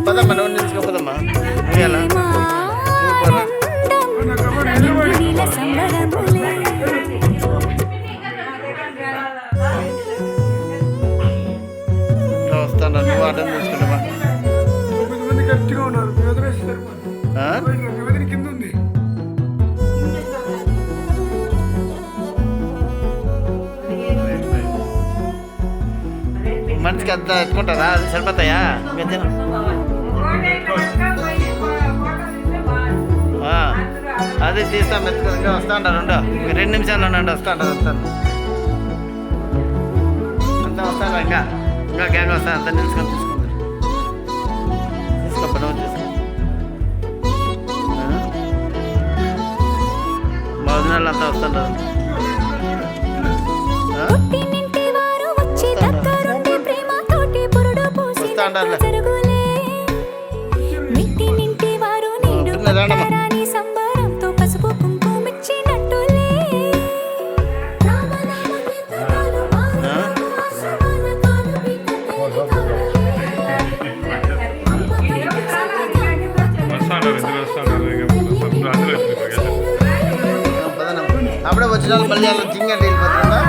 పదమ్మా నువ్వు నిలుచుకోపదమ్మా ఎలా వస్తాను నువ్వు అర్థం చేసుకున్నావా మనిషికి అంత ఎత్తుకుంటారా అది సరిపోతాయా అదే తీస్తాం మెత్తుగా వస్తా ఉంటారు 2 నిమిషాలు ఉండండి వస్తా ఉంటారు అంతా వస్తాను ఇంకా గ్యాంగ్ వస్తాను అంతా నిలుచుకొని తీసుకోండి నువ్వు తీసుకో మా వదినాళ్ళు అంతా వస్తుంటారు వస్తా ఉంటారు అప్పుడే వచ్చిన మళ్ళీ జింగండి వెళ్ళిపోతుందా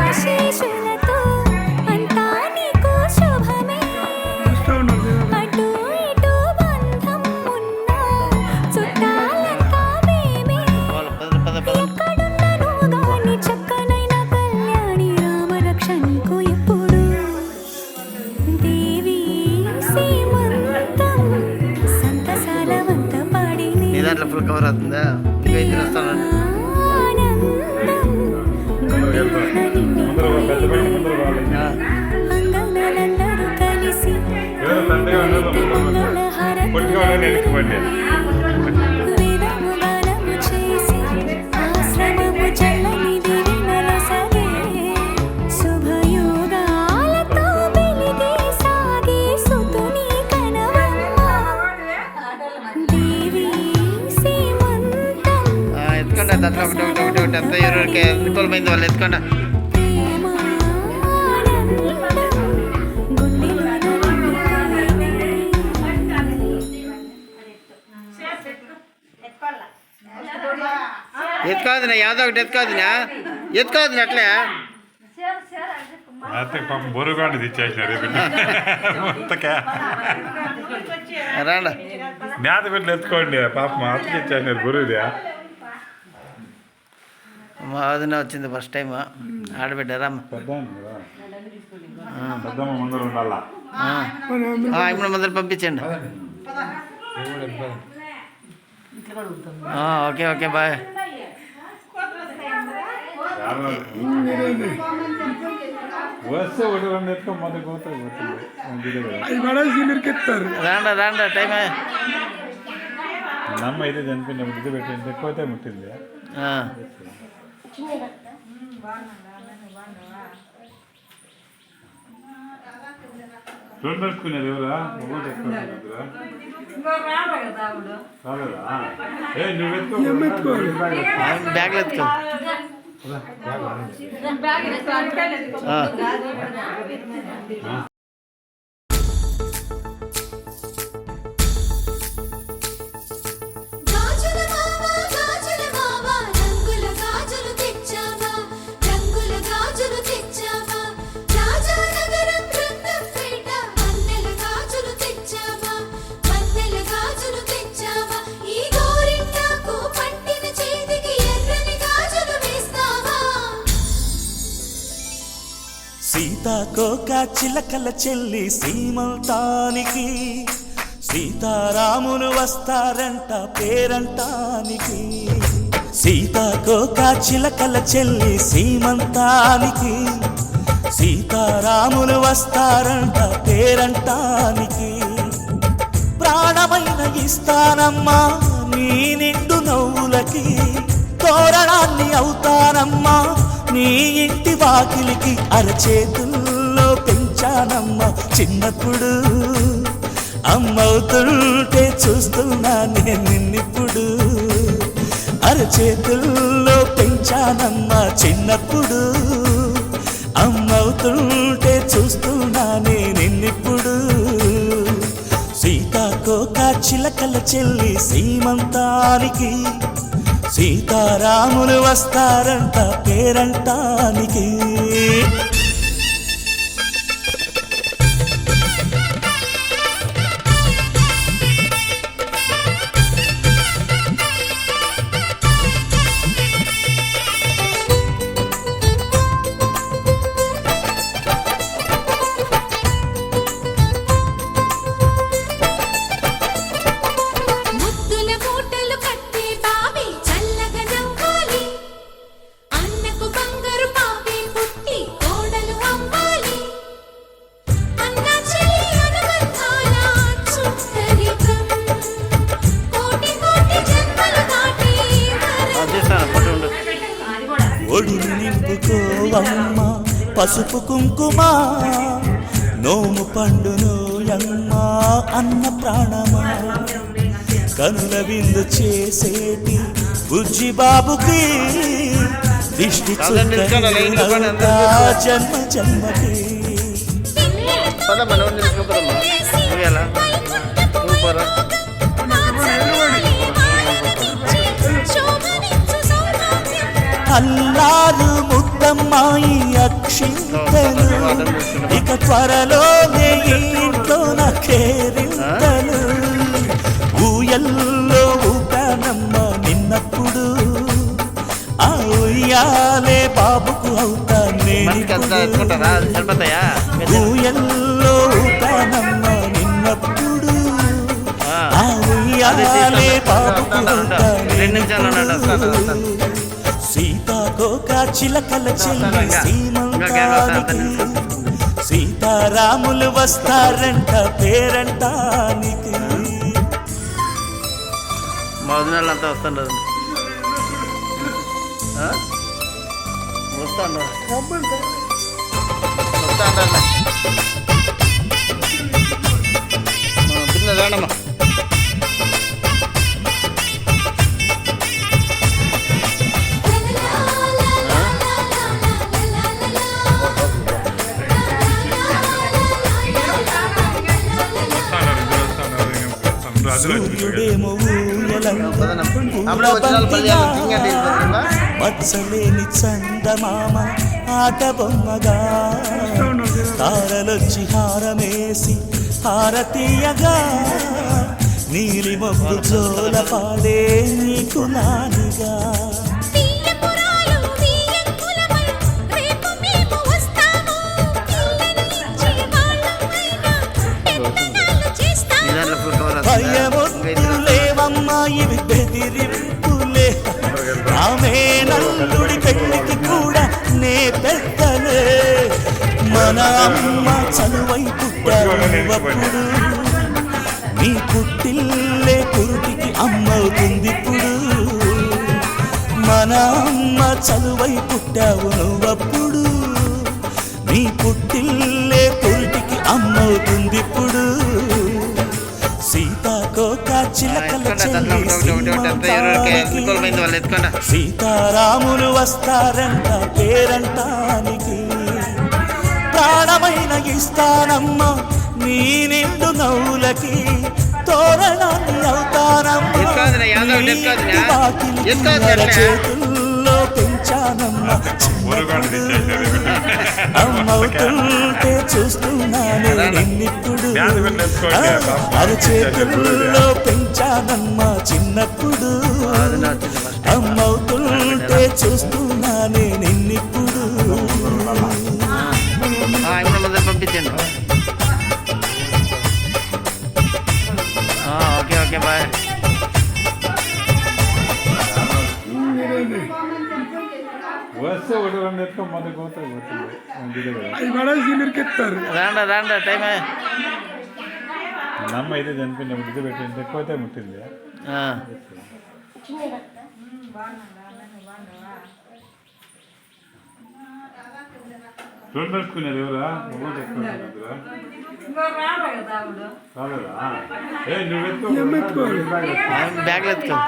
నీ దాంట్లో ఫుల్ కవర్ అవుతుందా ఇంకా ఇద్దరు వస్తానండి ఎత్తుకోండి దాంట్లో ఒకటి అంతా 20 ఎన్నికోలమైంది వాళ్ళు ఎత్తుకోండి ఎత్తుకోవాలా ఎత్తుకోవద్దునా యాదో ఒకటి ఎత్తుకోవద్దునా అట్లే అయితే పాపం బొరుగాడు తెచ్చేసినారు మొత్తకే రాండా నేత బిడ్డలు ఎత్తుకోండి పాపం అత్తకి ఇచ్చేసినారు బొరుదే మా వదిన వచ్చింది ఫస్ట్ టైం ఆడబిడ్డ రమ్మ పెద్దమ్మ ముందర ఉండాలా ఇప్పుడు మొదలు పంపించండి ఓకే ఓకే బాయ్ వస్తే ఒకటి రెండు ఎత్తుకో మొదలు పోతాయి రాండా రాండా టైమే నమ్మ అయితే చనిపోయింది ఇది పెట్టింది ఎక్కువైతే ముట్టింది రెండు పెట్టుకునేది ఎవరా నువ్వు ఎత్తుకో బ్యాగ్లో ఎత్తుకో సీతాకోక చిలకల చెల్లి సీమంతానికి సీతారాములు వస్తారంట పేరంటానికి సీతాకోక చిలకల చెల్లి సీమంతానికి సీతారాములు వస్తారంట పేరంటానికి ప్రాణమైన ఇస్తానమ్మా నీ నిండు నవ్వులకి తోరణాన్ని అవుతానమ్మా నీ ఇంటి వాకిలికి అరచేతుల్లో పెంచానమ్మ చిన్నప్పుడు అమ్మవుతుంటే చూస్తున్నా నేను నిన్నిప్పుడు అరచేతుల్లో పెంచానమ్మ చిన్నప్పుడు అమ్మవుతుంటే చూస్తున్నా నేను నిన్నిప్పుడు సీతాకోక చిలకల చెల్లి సీమంతానికి సీతారాములు వస్తారంట పేరంటానికి ఒడిని నింపుకోవమ్మ పసుపు కుంకుమ నోము పండునోయమ్మ అన్న ప్రాణమా కనుల విందు చేసేటి బుజ్జి బాబుకి దిష్టి చుట్టా జన్మ జన్మకి అల్లారు ముద్దమ్మాయి అక్షింతలు ఇక త్వరలోనే ఇంట్లో నాకేరింతలు ఊయల్లో ఊపానమ్మ నిన్నప్పుడు ఆ ఉయ్యాలే బాబుకు అవుతా ఊయల్లో ఊపానమ్మ నిన్నప్పుడు ఆ ఉయ్యాలే బాబుకు అవుతా సీతాకోక చిలకల చెల్లి సీమంతానికి సీతారాములు వస్తారంట పేరంటానికి మా వదినాళ్ళంతా వస్తుంటారు రాండమ్మా సూర్యుడేమో ఊయల అప్పుడే వచ్చిన వాళ్ళు మచ్చలేని చందమామ ఆట బొమ్మగా తారలొచ్చి హారమేసి హారతీయగా నీలి మొగ్గు జోల పాడే నీకు నానిగా భయమొద్దులేవమ్మా ఇవి బెదిరింపులే ఆమె నల్లుడి పెళ్ళికి కూడా నే పెద్దలే మన అమ్మ చనువై పుట్టప్పుడు నీ పుట్టిల్లే పురుటికి అమ్మవుతుందిప్పుడు మన అమ్మ చనువై పుట్టావు నువ్వప్పుడు నీ పుట్టిల్లే పురుటికి అమ్మవుతుందిప్పుడు సీతాకోక చిలకల చెల్లి సీతారాములు వస్తారంట పేరంటానికి ప్రాణమైన ఇస్తానమ్మ నీ నిండు నవ్వులకి తోరణాన్ని అవుతానమ్మ చేతుల్లో పెంచానమ్మ అమ్మవుతుంటే చూస్తున్నాను నిన్నిప్పుడు అరచేతుల్లో పెంచానమ్మ చిన్నప్పుడు అమ్మవుతుంటే చూస్తున్నాను నిన్నిప్పుడు పంపించండి. Okay okay bye. వస్తే ఒకటి రెండు ఎత్తుకో మొదలు పోతాయి రాండా రాండా టైమే నమ్మ అయితే చనిపోయింది ముద్దు పెట్టింది ఎక్కువైతే ముట్టింది రోడ్ పెట్టుకునేది ఎవరా రాలేదా ఏ నువ్వు ఎత్తుకో బ్యాగ్లో ఎత్తుకో.